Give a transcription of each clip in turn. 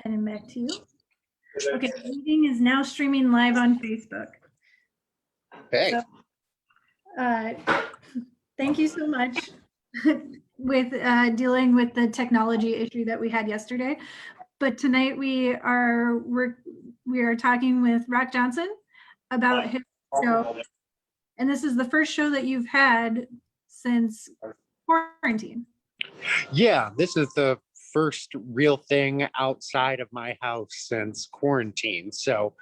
Heading back to you. Okay, the meeting is now streaming live on Facebook. Hey. So, thank you so much with dealing with the technology issue that we had yesterday. But tonight we are talking with Rock Johnson about his show, and this is the first show that you've had since quarantine. Yeah, this is the first real thing outside of my house since quarantine. So,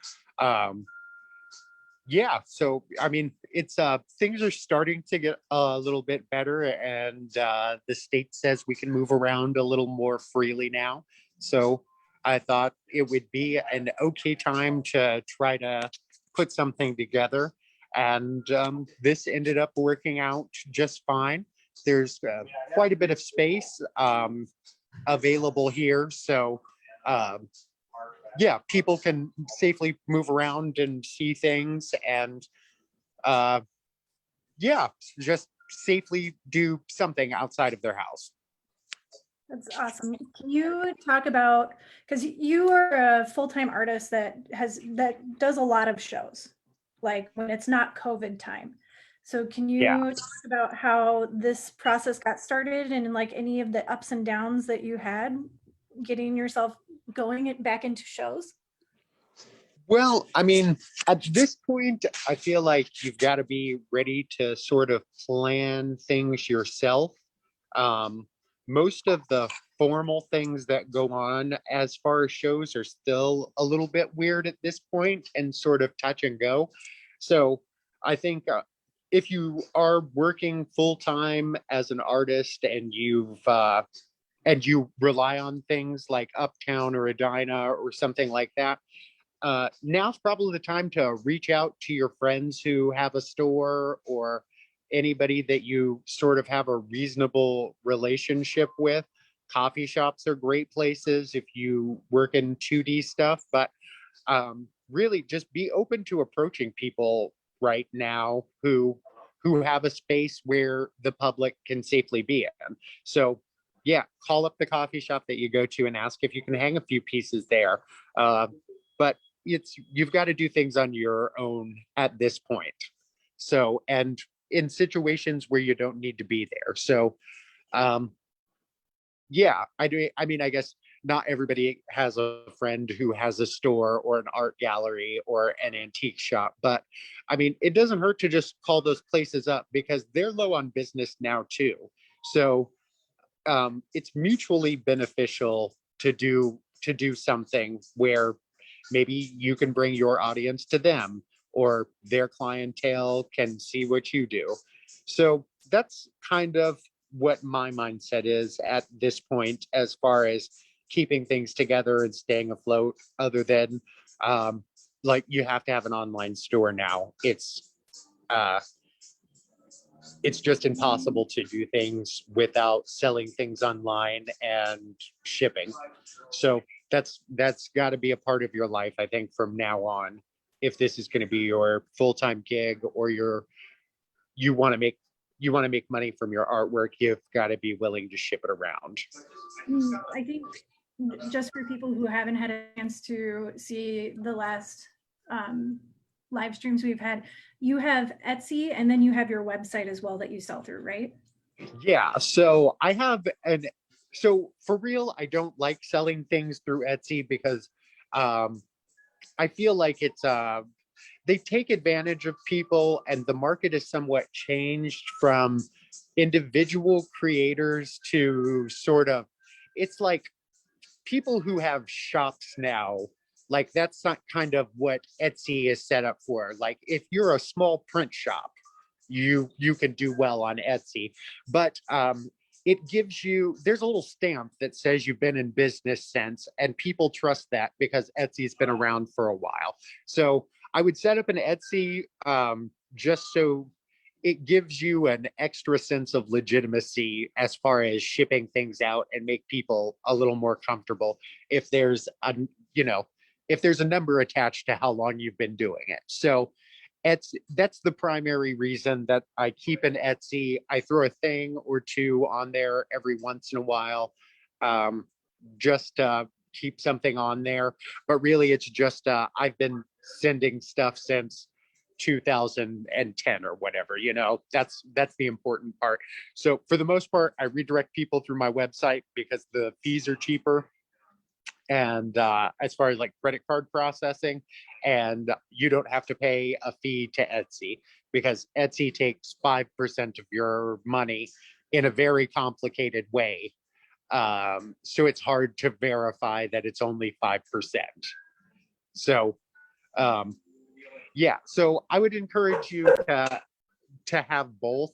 yeah, so I mean, it's things are starting to get a little bit better, and the state says we can move around a little more freely now. So I thought it would be an okay time to try to put something together, and this ended up working out just fine. There's quite a bit of space available here, so yeah, people can safely move around and see things, and yeah, just safely do something outside of their house. That's awesome. Can you talk about, because you are a full-time artist that does a lot of shows, like when it's not COVID time. So can you talk about how this process got started and like any of the ups and downs that you had getting yourself going back into shows? Well, I mean, at this point, I feel like you've got to be ready to sort of plan things yourself. Most of the formal things that go on as far as shows are still a little bit weird at this point and sort of touch and go. So I think if you are working full time as an artist and you rely on things like Uptown or Edina or something like that, now's probably the time to reach out to your friends who have a store or anybody that you sort of have a reasonable relationship with. Coffee shops are great places if you work in 2D stuff, but really just be open to approaching people right now who have a space where the public can safely be in. So yeah, call up the coffee shop that you go to and ask if you can hang a few pieces there. But you've got to do things on your own at this point. So, and in situations where you don't need to be there. So, yeah, I mean, I guess not everybody has a friend who has a store or an art gallery or an antique shop, but I mean, it doesn't hurt to just call those places up because they're low on business now too. So, it's mutually beneficial to do something where maybe you can bring your audience to them or their clientele can see what you do. So that's kind of what my mindset is at this point as far as keeping things together and staying afloat, other than like you have to have an online store now. It's just impossible to do things without selling things online and shipping. So that's got to be a part of your life, I think, from now on. If this is going to be your full-time gig or you want to make money from your artwork, you've got to be willing to ship it around. I think just for people who haven't had a chance to see the last live streams we've had, you have Etsy and then you have your website as well that you sell through, right? Yeah, so I have so for real, I don't like selling things through Etsy because I feel like it's they take advantage of people, and the market is somewhat changed from individual creators to sort of, it's like people who have shops now, like that's not kind of what Etsy is set up for. Like if you're a small print shop, you can do well on Etsy, but it gives you, there's a little stamp that says you've been in business since, and people trust that because Etsy's been around for a while. So I would set up an Etsy just so it gives you an extra sense of legitimacy as far as shipping things out and make people a little more comfortable if there's a, if there's a number attached to how long you've been doing it. So that's the primary reason that I keep an Etsy. I throw a thing or two on there every once in a while, just to keep something on there, but really it's just I've been sending stuff since 2010 or whatever, that's the important part. So for the most part, I redirect people through my website because the fees are cheaper. And as far as like credit card processing, and you don't have to pay a fee to Etsy because Etsy takes 5% of your money in a very complicated way. So it's hard to verify that it's only 5%. So yeah, so I would encourage you to have both.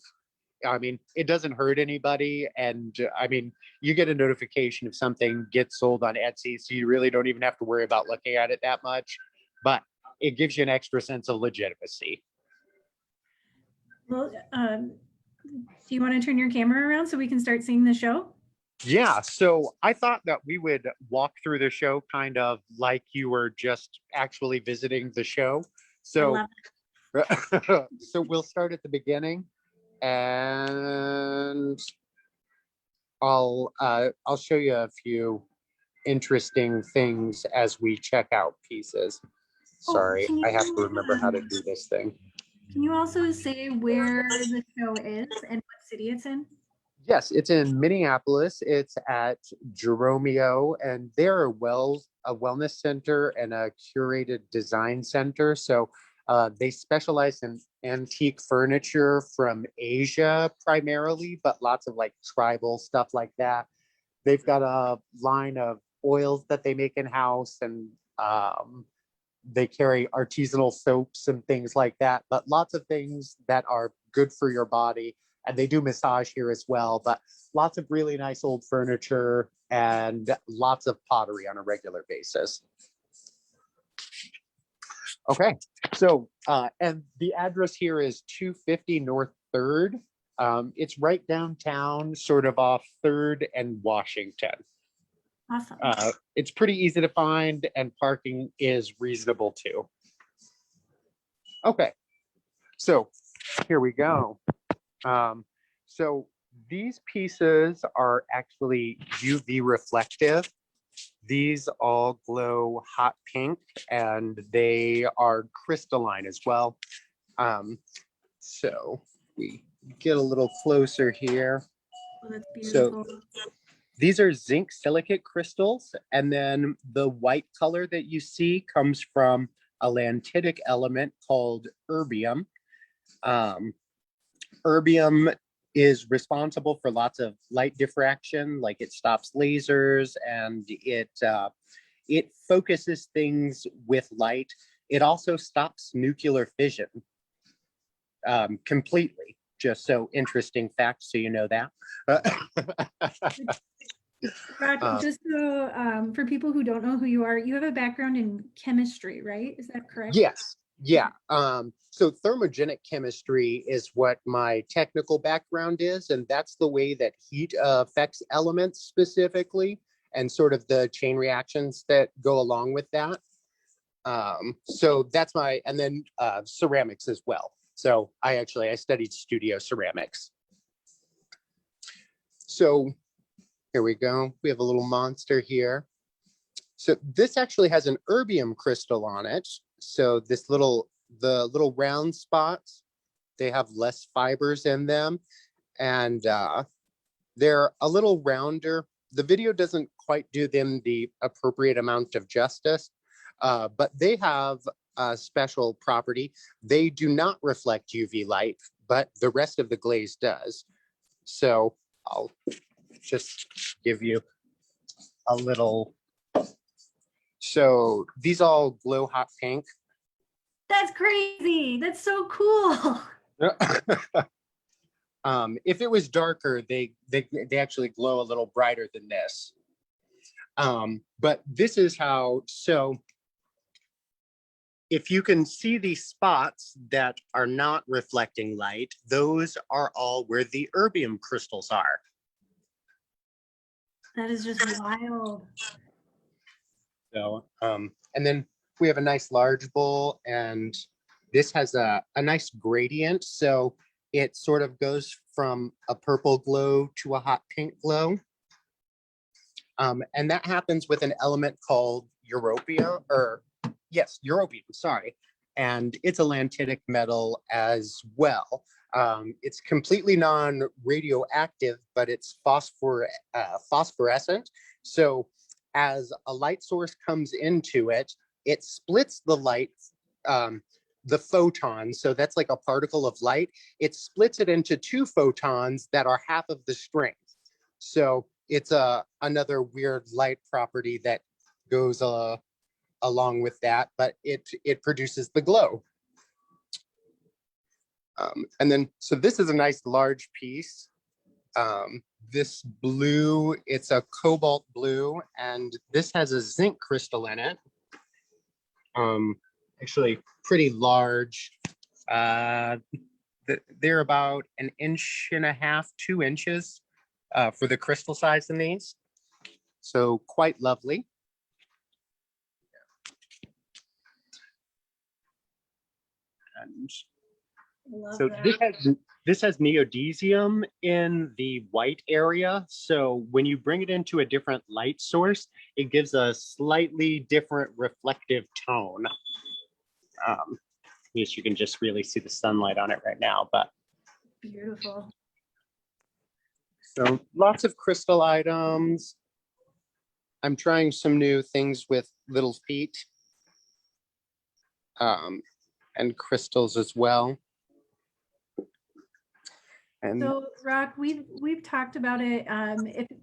I mean, it doesn't hurt anybody. And I mean, you get a notification if something gets sold on Etsy, so you really don't even have to worry about looking at it that much. But it gives you an extra sense of legitimacy. Well, do you want to turn your camera around so we can start seeing the show? Yeah, so I thought that we would walk through the show kind of like you were just actually visiting the show. So, so we'll start at the beginning. And I'll show you a few interesting things as we check out pieces. Sorry, I have to remember how to do this thing. Can you also say where the show is and what city it's in? Yes, it's in Minneapolis. It's at Jeromeo, and they're a wellness center and a curated design center. So they specialize in antique furniture from Asia primarily, but lots of like tribal stuff like that. They've got a line of oils that they make in house, and they carry artisanal soaps and things like that, but lots of things that are good for your body. And they do massage here as well, but lots of really nice old furniture and lots of pottery on a regular basis. Okay, so and the address here is 250 North 3rd. It's right downtown, sort of off 3rd and Washington. Awesome. It's pretty easy to find, and parking is reasonable too. Okay, so here we go. So these pieces are actually UV reflective. These all glow hot pink, and they are crystalline as well. So we get a little closer here. Oh, that's beautiful. So these are zinc silicate crystals, and then the white color that you see comes from a lantidic element called erbium. Erbium is responsible for lots of light diffraction, like it stops lasers, and it focuses things with light. It also stops nuclear fission completely. Just so interesting fact, so you know that. Just so, for people who don't know who you are, you have a background in chemistry, right? Is that correct? Yes. Yeah. So thermogenic chemistry is what my technical background is, and that's the way that heat affects elements specifically, and sort of the chain reactions that go along with that. So that's and then ceramics as well. So I studied studio ceramics. So here we go. We have a little monster here. So this actually has an erbium crystal on it. So the little round spots, they have less fibers in them, and they're a little rounder. The video doesn't quite do them the appropriate amount of justice, but they have a special property. They do not reflect UV light, but the rest of the glaze does. So I'll just give you a little. So these all glow hot pink. That's crazy. That's so cool. If it was darker, they actually glow a little brighter than this. But this is how, so if you can see these spots that are not reflecting light, those are all where the erbium crystals are. That is just wild. So, and then we have a nice large bowl, and this has a nice gradient. So it sort of goes from a purple glow to a hot pink glow. And that happens with an element called europium, or yes, europium, sorry. And it's a lantidic metal as well. It's completely non-radioactive, but it's phosphorescent. So as a light source comes into it, it splits the light, the photon. So that's like a particle of light. It splits it into two photons that are half of the strength. So it's another weird light property that goes along with that, but it produces the glow. And then, so this is a nice large piece. This blue, it's a cobalt blue, and this has a zinc crystal in it. Actually pretty large. They're about 1.5 inches, 2 inches for the crystal size in these. So quite lovely. And so this has neodymium in the white area. So when you bring it into a different light source, it gives a slightly different reflective tone. Yes, you can just really see the sunlight on it right now, but beautiful. So lots of crystal items. I'm trying some new things with little feet, and crystals as well. And so Rock, we've talked about it.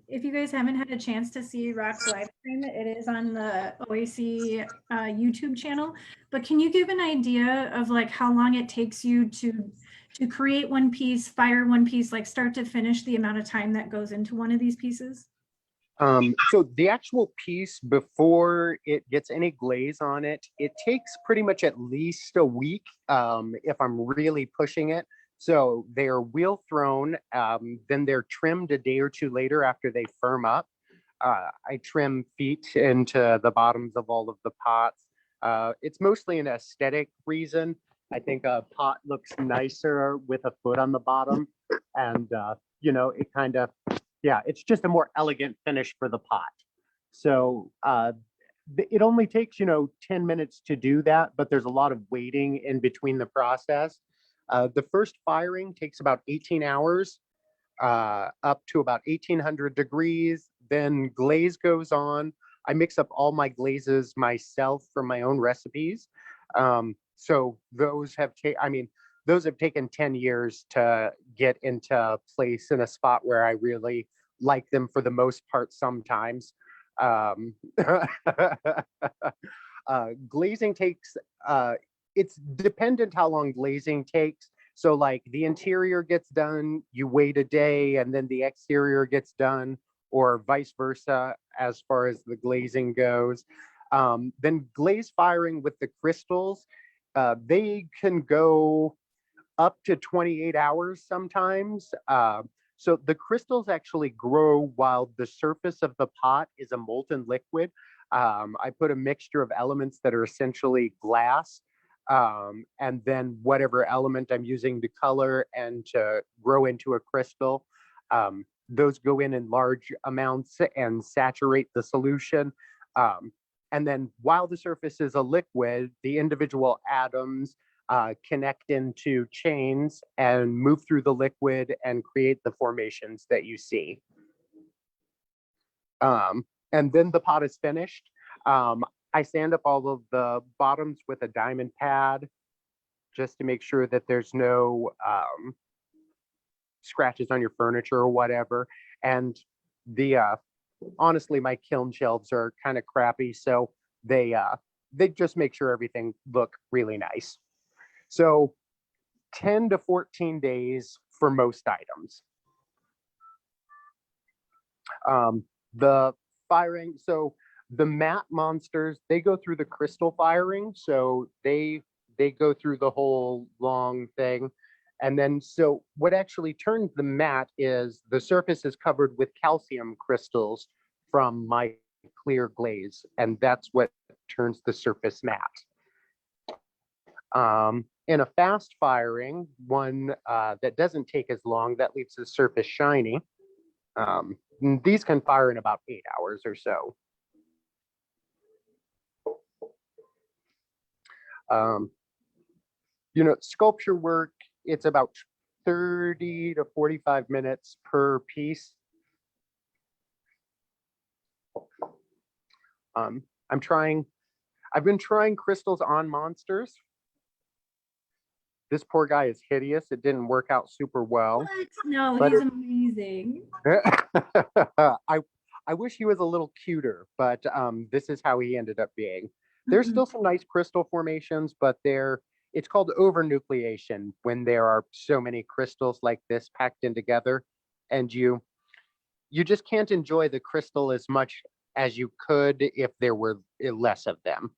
If you guys haven't had a chance to see Rock's live stream, it is on the OAC YouTube channel. But can you give an idea of like how long it takes you to create one piece, fire one piece, like start to finish, the amount of time that goes into one of these pieces? So the actual piece, before it gets any glaze on it, it takes pretty much at least a week, if I'm really pushing it. So they are wheel thrown, then they're trimmed a day or two later after they firm up. I trim feet into the bottoms of all of the pots. It's mostly an aesthetic reason. I think a pot looks nicer with a foot on the bottom, and it kind of, yeah, it's just a more elegant finish for the pot. So it only takes 10 minutes to do that, but there's a lot of waiting in between the process. The first firing takes about 18 hours, up to about 1800 degrees. Then glaze goes on. I mix up all my glazes myself from my own recipes. So those have taken 10 years to get into place in a spot where I really like them for the most part sometimes. Glazing takes, it's dependent how long glazing takes. So like the interior gets done, you wait a day, and then the exterior gets done, or vice versa as far as the glazing goes. Then glaze firing with the crystals, they can go up to 28 hours sometimes. So the crystals actually grow while the surface of the pot is a molten liquid. I put a mixture of elements that are essentially glass, and then whatever element I'm using to color and to grow into a crystal. Those go in large amounts and saturate the solution. And then while the surface is a liquid, the individual atoms connect into chains and move through the liquid and create the formations that you see. And then the pot is finished. I sand up all of the bottoms with a diamond pad just to make sure that there's no scratches on your furniture or whatever. And honestly, my kiln shelves are kind of crappy, so they just make sure everything look really nice. So 10 to 14 days for most items. The firing, so the matte monsters, they go through the crystal firing, so they go through the whole long thing. And then, so what actually turns the matte is the surface is covered with calcium crystals from my clear glaze, and that's what turns the surface matte. In a fast firing, one that doesn't take as long, that leaves the surface shiny. these can fire in about 8 hours or so. Sculpture work, it's about 30 to 45 minutes per piece. I've been trying crystals on monsters. This poor guy is hideous. It didn't work out super well. What? No, he's amazing. I wish he was a little cuter, but this is how he ended up being. There's still some nice crystal formations, but it's called overnucleation when there are so many crystals like this packed in together, and you just can't enjoy the crystal as much as you could if there were less of them.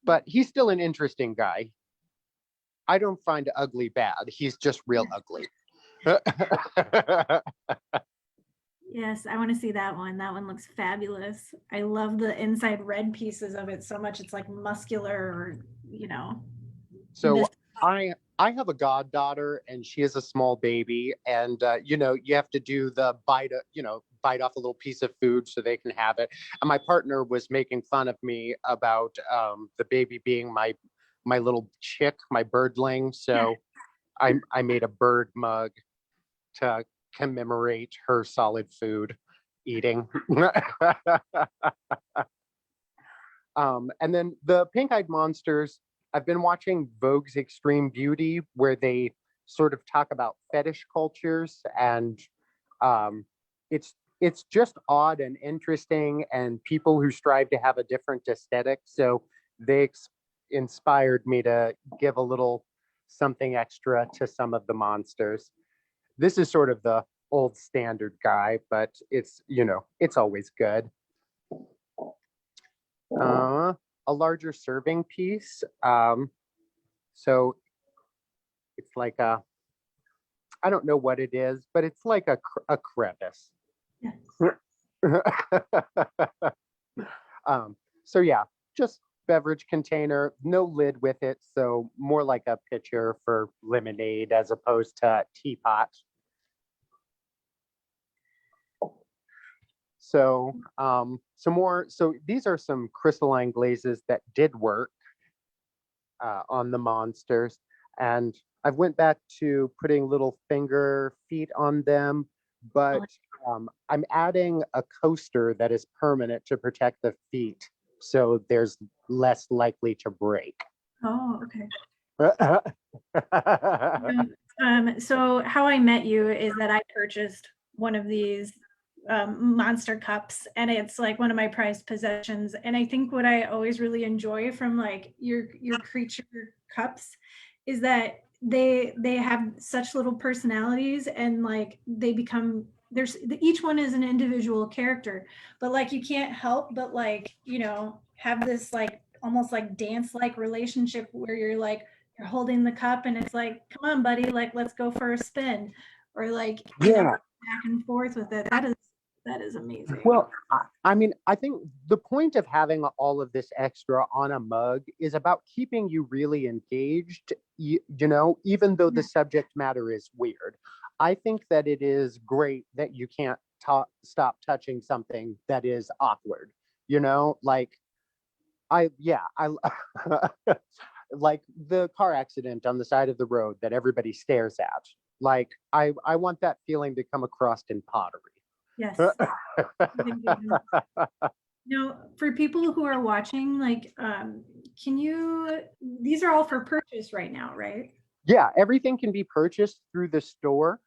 But he's still an interesting guy. I don't find ugly bad. He's just real ugly. Yes, I want to see that one. That one looks fabulous. I love the inside red pieces of it so much. It's like muscular, or So I have a goddaughter, and she is a small baby, and you have to do the bite off a little piece of food so they can have it. And my partner was making fun of me about the baby being my little chick, my birdling. So I made a bird mug to commemorate her solid food eating. And then the pink-eyed monsters, I've been watching Vogue's Extreme Beauty, where they sort of talk about fetish cultures, and it's just odd and interesting, and people who strive to have a different aesthetic. So they inspired me to give a little something extra to some of the monsters. This is sort of the old standard guy, but it's always good. A larger serving piece. So it's like I don't know what it is, but it's like a crevice. Yes. So yeah, just beverage container, no lid with it. So more like a pitcher for lemonade as opposed to a teapot. So so these are some crystalline glazes that did work on the monsters. And I've went back to putting little finger feet on them, but I'm adding a coaster that is permanent to protect the feet, so there's less likely to break. Oh, okay. So how I met you is that I purchased one of these monster cups, and it's like one of my prized possessions. And I think what I always really enjoy from like your creature cups is that they have such little personalities, and like they become each one is an individual character, but like you can't help but like have this like almost like dance like relationship where you're holding the cup and it's like, come on buddy, like let's go for a spin, or like back and forth with it. That is amazing. Well, I mean, I think the point of having all of this extra on a mug is about keeping you really engaged, even though the subject matter is weird. I think that it is great that you can't stop touching something that is awkward, like I like the car accident on the side of the road that everybody stares at. Like I want that feeling to come across in pottery. Yes. For people who are watching, like, these are all for purchase right now, right? Yeah, everything can be purchased through the store.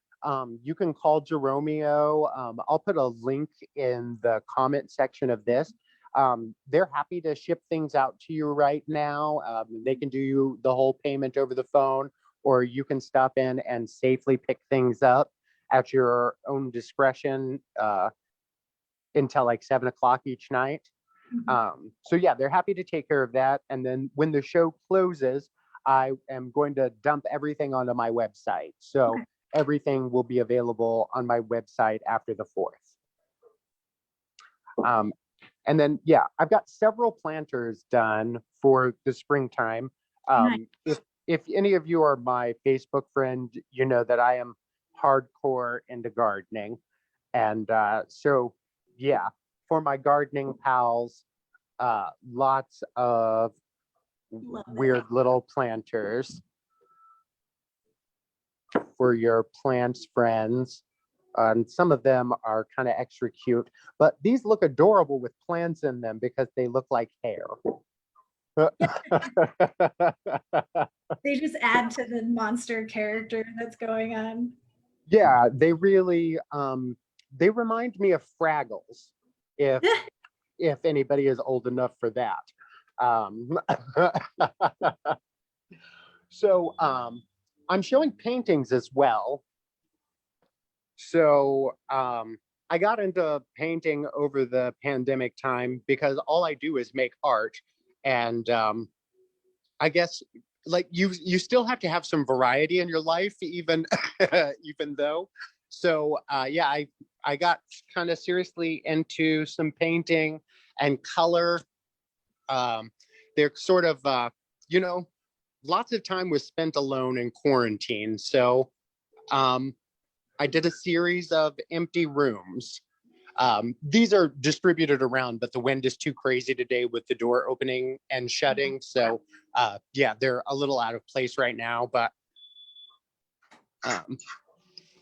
You can call Jeromeo. I'll put a link in the comment section of this. They're happy to ship things out to you right now. They can do the whole payment over the phone, or you can stop in and safely pick things up at your own discretion until like 7 o'clock each night. So yeah, they're happy to take care of that. And then when the show closes, I am going to dump everything onto my website. So everything will be available on my website after the 4th. And then, yeah, I've got several planters done for the springtime. Nice. If any of you are my Facebook friend, you know that I am hardcore into gardening. And so yeah, for my gardening pals, lots of Love it. weird little planters for your plants friends. And some of them are kind of extra cute, but these look adorable with plants in them because they look like hair. They just add to the monster character that's going on. Yeah, they really they remind me of Fraggles, if if anybody is old enough for that. Um, so I'm showing paintings as well. So I got into painting over the pandemic time because all I do is make art, and I guess like you still have to have some variety in your life, even even though. So yeah, I got kind of seriously into some painting and color. Um, they're sort of you know, lots of time was spent alone in quarantine, so um, I did a series of empty rooms. These are distributed around, but the wind is too crazy today with the door opening and shutting. So yeah, they're a little out of place right now, but um,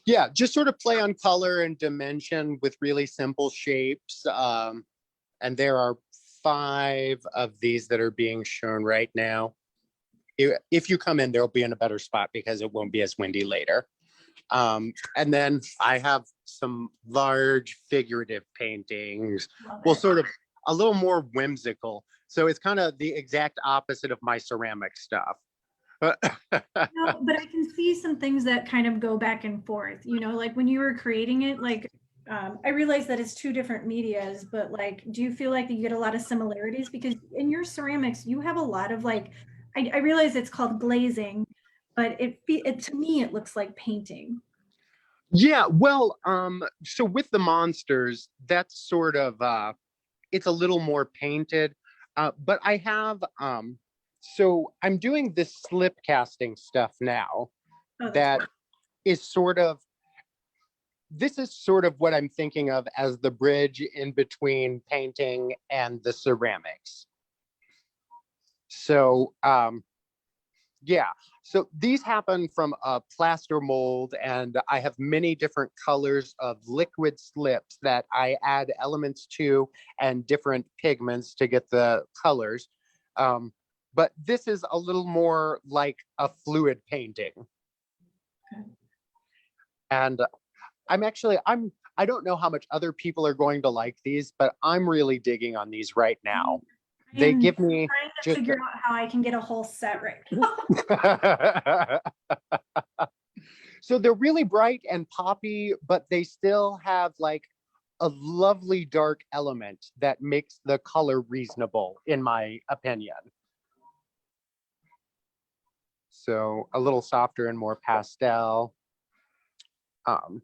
yeah, just sort of play on color and dimension with really simple shapes. And there are 5 of these that are being shown right now. If you come in, they'll be in a better spot because it won't be as windy later. And then I have some large figurative paintings, well, sort of a little more whimsical. So it's kind of the exact opposite of my ceramic stuff. No, but I can see some things that kind of go back and forth, you know, like when you were creating it, like I realize that it's 2 different medias, but like, do you feel like you get a lot of similarities? Because in your ceramics, you have a lot of like, I realize it's called glazing, but it to me, it looks like painting. Yeah, well, so with the monsters, that's sort of it's a little more painted. But I have so I'm doing this slip casting stuff now Oh, that's that cool. is sort of this is sort of what I'm thinking of as the bridge in between painting and the ceramics. So yeah, so these happen from a plaster mold, and I have many different colors of liquid slips that I add elements to and different pigments to get the colors. Um, but this is a little more like a fluid painting. And I don't know how much other people are going to like these, but I'm really digging on these right now. I They am give me trying to just figure out how I can get a whole set right now. so they're really bright and poppy, but they still have like a lovely dark element that makes the color reasonable, in my opinion. So a little softer and more pastel. Um,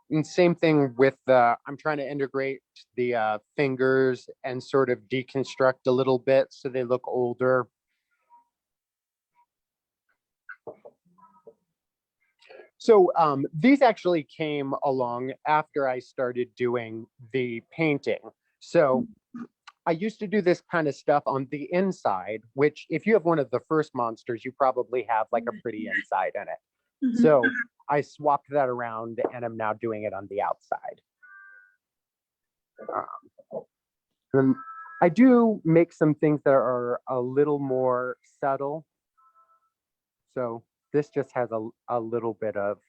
and same thing with the, I'm trying to integrate the fingers and sort of deconstruct a little bit so they look older. So these actually came along after I started doing the painting. So I used to do this kind of stuff on the inside, which if you have one of the first monsters, you probably have like a pretty inside in it. Mhm. So I swapped that around and I'm now doing it on the outside. And I do make some things that are a little more subtle. So this just has a little bit of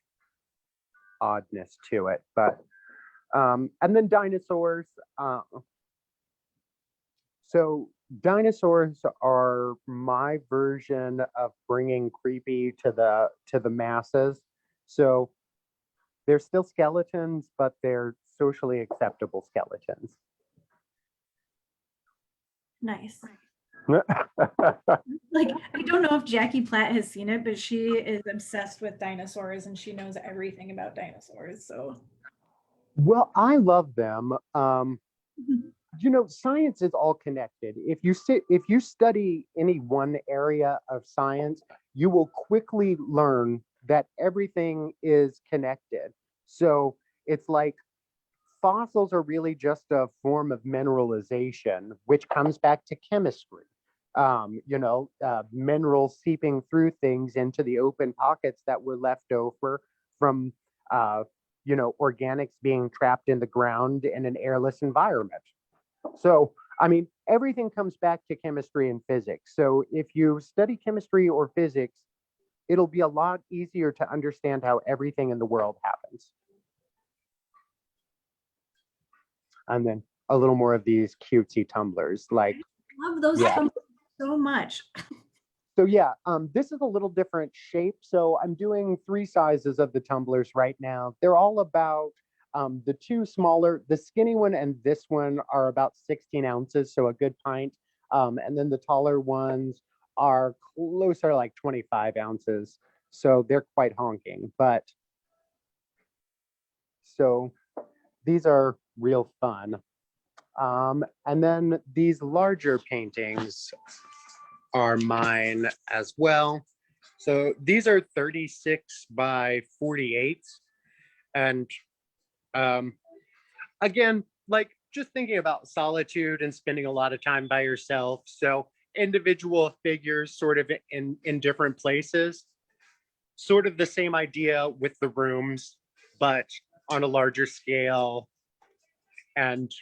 oddness to it, but and then dinosaurs. So dinosaurs are my version of bringing creepy to the masses. So they're still skeletons, but they're socially acceptable skeletons. Nice. Like, I don't know if Jackie Platt has seen it, but she is obsessed with dinosaurs and she knows everything about dinosaurs. So, Well, I love them. Mhm. You know, science is all connected. If you study any one area of science, you will quickly learn that everything is connected. So it's like fossils are really just a form of mineralization, which comes back to chemistry. Minerals seeping through things into the open pockets that were left over from, organics being trapped in the ground in an airless environment. So, I mean, everything comes back to chemistry and physics. So if you study chemistry or physics, it'll be a lot easier to understand how everything in the world happens. And then a little more of these cutesy tumblers, like, I love those tumblers so much. So yeah, this is a little different shape. So I'm doing 3 sizes of the tumblers right now. They're all about, the 2 smaller, the skinny one and this one are about 16 ounces, so a good pint. And then the taller ones are closer, like 25 ounces. So they're quite honking. But so these are real fun. And then these larger paintings are mine as well. So these are 36 by 48. And again, like just thinking about solitude and spending a lot of time by yourself. So individual figures sort of in different places. Sort of the same idea with the rooms, but on a larger scale and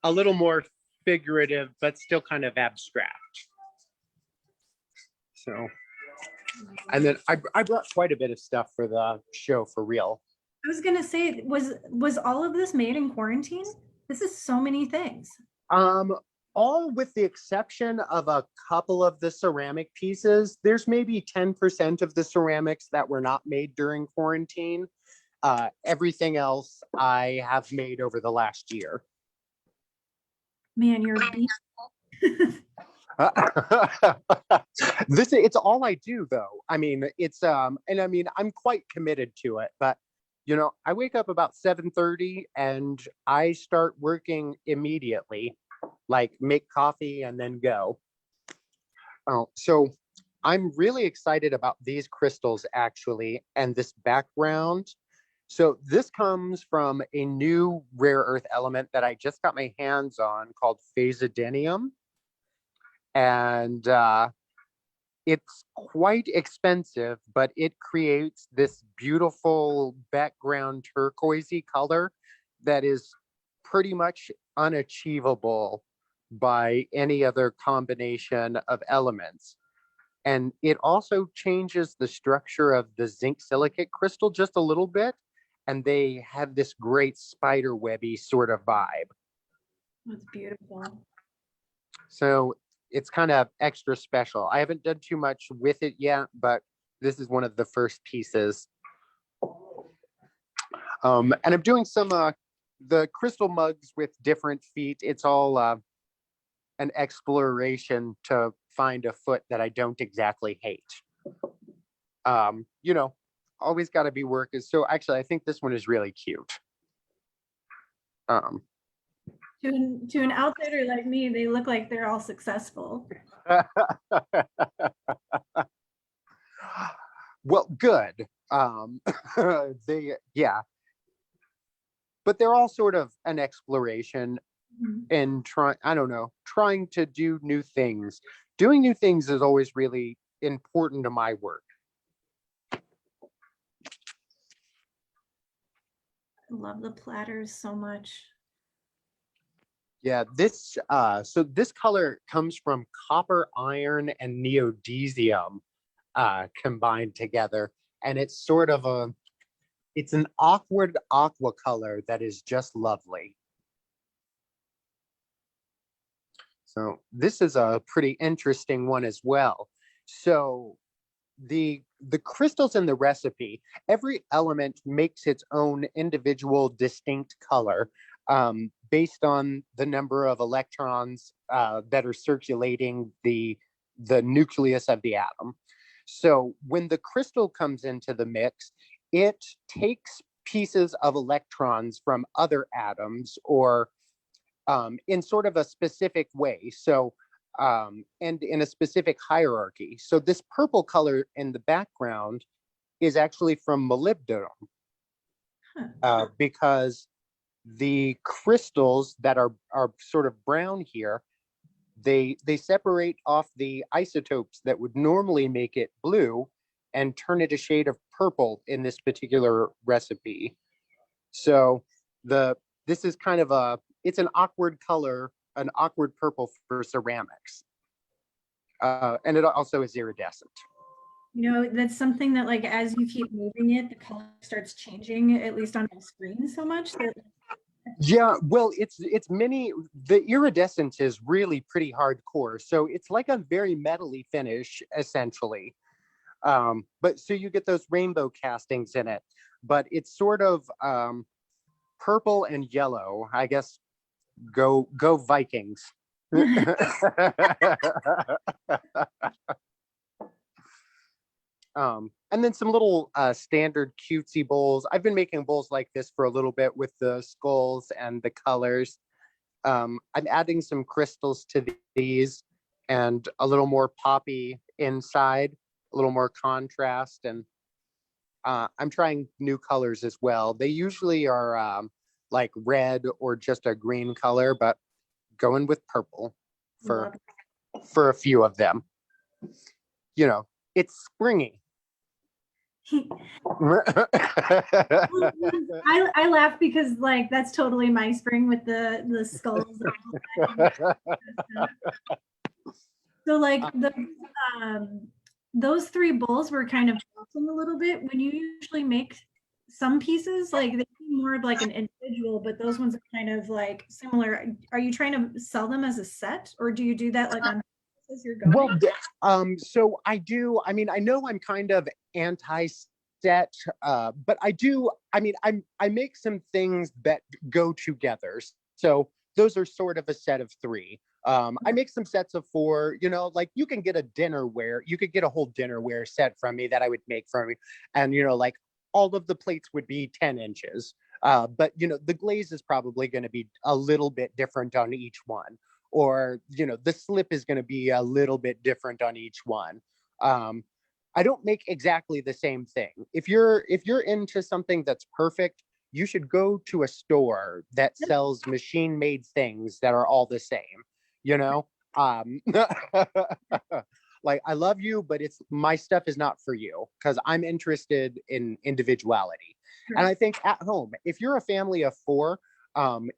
a little more figurative, but still kind of abstract. So, and then I brought quite a bit of stuff for the show for real. I was gonna say, was all of this made in quarantine? This is so many things. All with the exception of a couple of the ceramic pieces. There's maybe 10% of the ceramics that were not made during quarantine. Everything else I have made over the last year. Man, you're a beast. It's all I do though. I mean, it's and I mean I'm quite committed to it, but I wake up about 7:30 and I start working immediately, like make coffee and then go. So I'm really excited about these crystals actually and this background. So this comes from a new rare earth element that I just got my hands on called phasodinium. And it's quite expensive, but it creates this beautiful background turquoisey color that is pretty much unachievable by any other combination of elements. And it also changes the structure of the zinc silicate crystal just a little bit, and they have this great spider webby sort of vibe. That's beautiful. So it's kind of extra special. I haven't done too much with it yet, but this is one of the first pieces. And I'm doing some the crystal mugs with different feet. It's all an exploration to find a foot that I don't exactly hate. Always got to be working. So actually, I think this one is really cute. To an outsider like me, they look like they're all successful. Well, good. But they're all sort of an exploration and trying to do new things. Doing new things is always really important to my work. I love the platters so much. Yeah, so this color comes from copper, iron, and neodymium combined together. And it's sort of it's an awkward aqua color that is just lovely. So this is a pretty interesting one as well. So the crystals in the recipe, every element makes its own individual distinct color based on the number of electrons that are circulating the nucleus of the atom. So when the crystal comes into the mix, it takes pieces of electrons from other atoms or in sort of a specific way. So and in a specific hierarchy. So this purple color in the background is actually from molybdenum because the crystals that are sort of brown here, they separate off the isotopes that would normally make it blue and turn it a shade of purple in this particular recipe. So this is kind of it's an awkward color, an awkward purple for ceramics. And it also is iridescent. You know, that's something that like as you keep moving it, the color starts changing, at least on my screen so much that Yeah, well, it's many. The iridescence is really pretty hardcore, so it's like a very metally finish essentially. But so you get those rainbow castings in it, but it's sort of purple and yellow. I guess go Vikings. And then some little standard cutesy bowls. I've been making bowls like this for a little bit with the skulls and the colors. I'm adding some crystals to these and a little more poppy inside, a little more contrast. And I'm trying new colors as well. They usually are like red or just a green color, but going with purple for a few of them. You know, it's springy. I laugh because like that's totally my spring with the skulls. So like those three bowls were kind of awesome a little bit. When you usually make some pieces, like they seem more of like an individual, but those ones are kind of like similar. Are you trying to sell them as a set, or do you do that like on as you're going? Well, so I do. I mean, I know I'm kind of anti-set, but I do. I mean, I make some things that go together. So those are sort of a set of three. I make some sets of four. You know, like you can get a dinnerware. You could get a whole dinnerware set from me that I would make for me, and you know, like all of the plates would be 10 inches. But you know, the glaze is probably going to be a little bit different on each one, or you know, the slip is going to be a little bit different on each one. I don't make exactly the same thing. If you're into something that's perfect, you should go to a store that sells machine made things that are all the same, you know. Like I love you, but it's my stuff is not for you because I'm interested in individuality. And I think at home, if you're a family of four,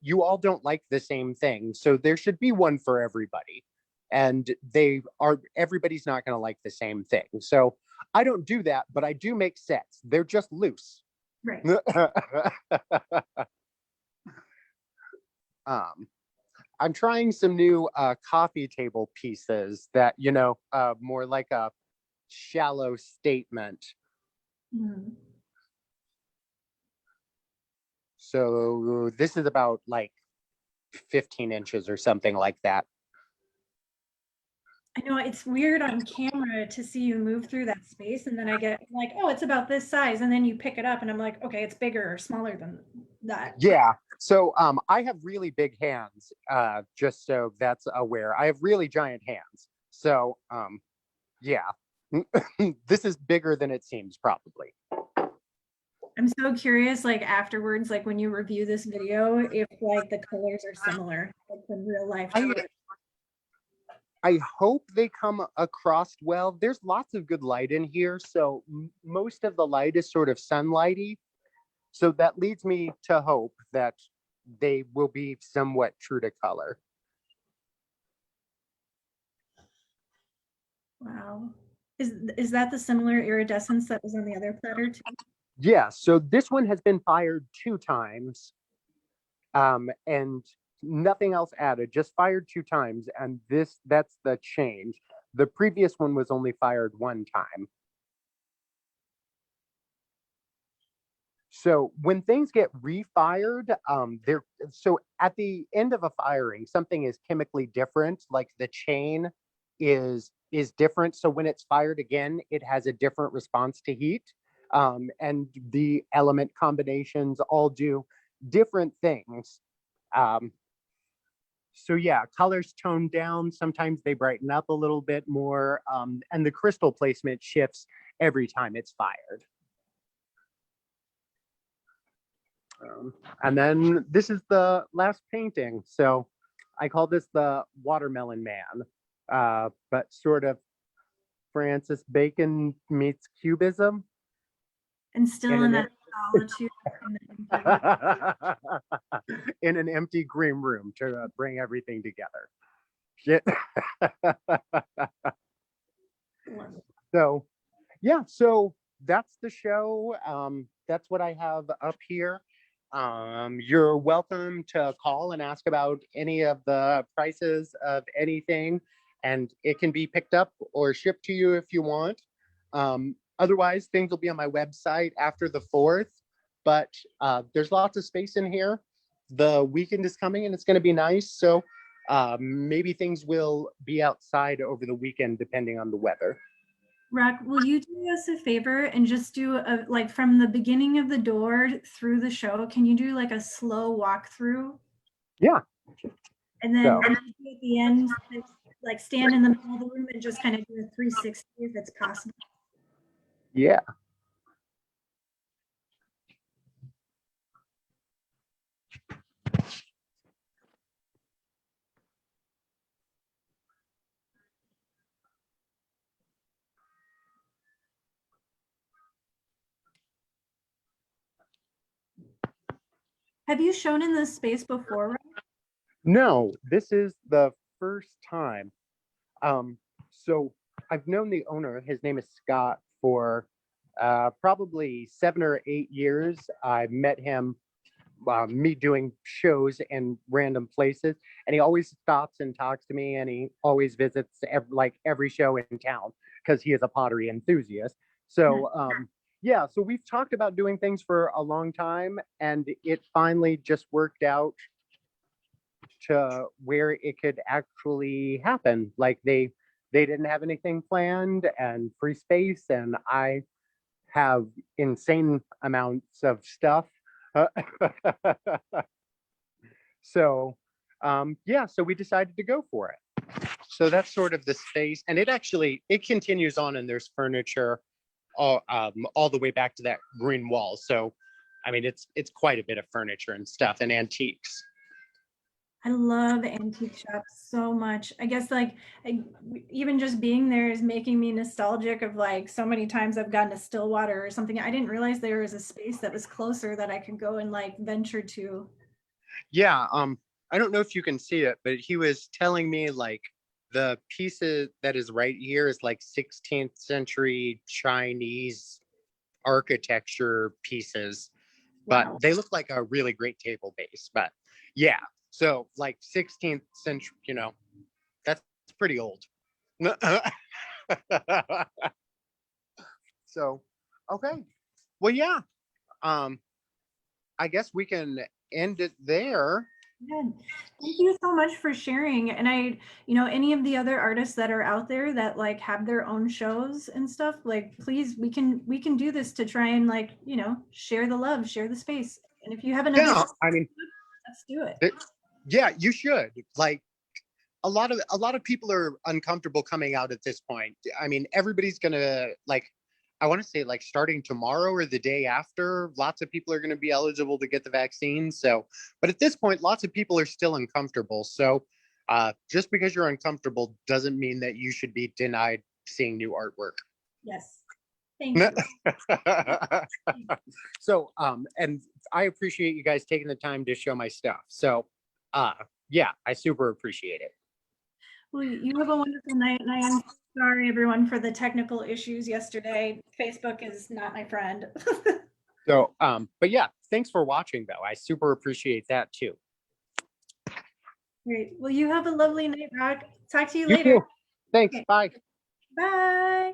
you all don't like the same thing, so there should be one for everybody, and everybody's not going to like the same thing. So I don't do that, but I do make sets. They're just loose. Right. I'm trying some new coffee table pieces that, you know, more like a shallow statement. Mm. So this is about like 15 inches or something like that. I know it's weird on camera to see you move through that space, and then I get like, oh, it's about this size, and then you pick it up, and I'm like, okay, it's bigger or smaller than that. Yeah. So I have really big hands. Just so that's aware, I have really giant hands. So yeah, this is bigger than it seems probably. I'm so curious, like afterwards, like when you review this video, if like the colors are similar, like in real life. I hope they come across well. There's lots of good light in here, so most of the light is sort of sunlighty. So that leads me to hope that they will be somewhat true to color. Wow. Is that the similar iridescence that was on the other platter too? Yeah, so this one has been fired 2 times, and nothing else added, just fired 2 times, and that's the change. The previous one was only fired 1 time. So when things get refired, so at the end of a firing, something is chemically different, like the chain is different. So when it's fired again, it has a different response to heat. And the element combinations all do different things. So yeah, colors tone down. Sometimes they brighten up a little bit more. And the crystal placement shifts every time it's fired. And then this is the last painting. So I call this the Watermelon Man, but sort of Francis Bacon meets Cubism. And still In in an that solitude. And the empty in an empty green room to bring everything together. Shit. room. So yeah, so that's the show. That's what I have up here. You're welcome to call and ask about any of the prices of anything, and it can be picked up or shipped to you if you want. Otherwise, things will be on my website after the 4th, but there's lots of space in here. The weekend is coming and it's going to be nice, so maybe things will be outside over the weekend depending on the weather. Rock, will you do us a favor and just do a, like, from the beginning of the door through the show, can you do like a slow walkthrough? Yeah. And then So. at the end, like stand in the middle of the room and just kind of do a 360 if it's possible. Yeah. Have you shown in this space before, Rock? No, this is the first time. So I've known the owner, his name is Scott, for probably 7 or 8 years. I met him, me doing shows in random places, and he always stops and talks to me, and he always visits every show in town because he is a pottery enthusiast. So yeah, so we've talked about doing things for a long time, and it finally just worked out to where it could actually happen. Like they didn't have anything planned and free space, and I have insane amounts of stuff. So yeah, so we decided to go for it. So that's sort of the space, and it continues on, and there's furniture all the way back to that green wall. So I mean, it's quite a bit of furniture and stuff and antiques. I love antique shops so much. I guess like even just being there is making me nostalgic of like so many times I've gone to Stillwater or something. I didn't realize there was a space that was closer that I could go and like venture to. Yeah, I don't know if you can see it, but he was telling me like the pieces that is right here is like 16th century Chinese architecture pieces, but Wow. they look like a really great table base. But yeah, so like 16th century, that's pretty old. So, okay. Well, yeah. I guess we can end it there. Good. Thank you so much for sharing. And any of the other artists that are out there that like have their own shows and stuff, like please, we can do this to try and like, share the love, share the space. And if you have another, Yeah, I mean, let's do it. Yeah, you should. Like a lot of people are uncomfortable coming out at this point. I mean, everybody's gonna like, I want to say like starting tomorrow or the day after, lots of people are going to be eligible to get the vaccine. So, but at this point, lots of people are still uncomfortable. So just because you're uncomfortable doesn't mean that you should be denied seeing new artwork. Yes. Thank you. So, and I appreciate you guys taking the time to show my stuff. So, yeah, I super appreciate it. Well, you have a wonderful night, and I am sorry, everyone, for the technical issues yesterday. Facebook is not my friend. So, but yeah, thanks for watching, though. I super appreciate that too. Great. Well, you have a lovely night, Rock. Talk to you You later. too. Thanks. Okay. Bye. Bye.